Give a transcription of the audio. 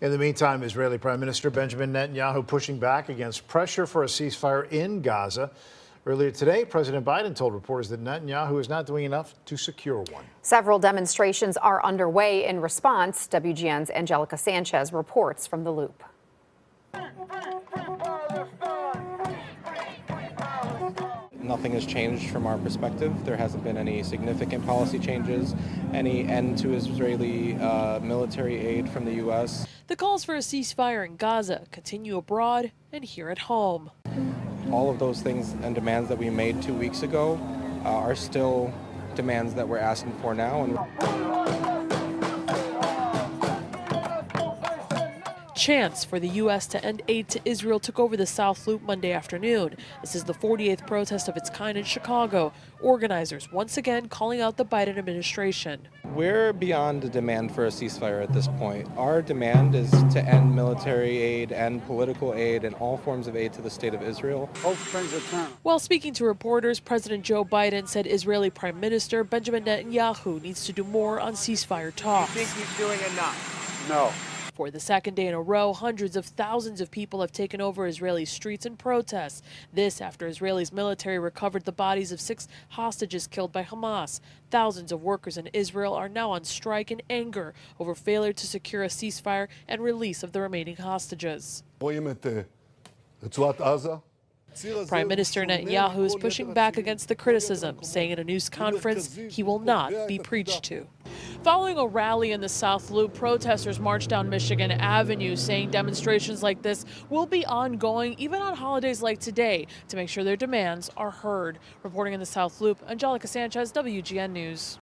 In the meantime, Israeli Prime Minister Benjamin Netanyahu pushing back against pressure for a ceasefire in Gaza. Earlier today, President Biden told reporters that Netanyahu is not doing enough to secure one. Several demonstrations are underway in response. WGN's Angelica Sanchez reports from the Loop. Nothing has changed from our perspective. There hasn't been any significant policy changes, any end to Israeli military aid from the U.S. The calls for a ceasefire in Gaza continue abroad and here at home. All of those things and demands that we made 2 weeks ago are still demands that we're asking for now. Chants for the U.S. to end aid to Israel took over the South Loop Monday afternoon. This is the 48th protest of its kind in Chicago. Organizers once again calling out the Biden administration. We're beyond the demand for a ceasefire at this point. Our demand is to end military aid and political aid and all forms of aid to the state of Israel. While speaking to reporters, President Joe Biden said Israeli Prime Minister Benjamin Netanyahu needs to do more on ceasefire talks. Do you think he's doing enough? No. For the second day in a row, hundreds of thousands of people have taken over Israeli streets in protests. This after Israel's military recovered the bodies of 6 hostages killed by Hamas. Thousands of workers in Israel are now on strike in anger over failure to secure a ceasefire and release of the remaining hostages. Prime Minister Netanyahu is pushing back against the criticism, saying in a news conference he will not be preached to. Following a rally in the South Loop, protesters marched down Michigan Avenue, saying demonstrations like this will be ongoing even on holidays like today to make sure their demands are heard. Reporting in the South Loop, Angelica Sanchez, WGN News.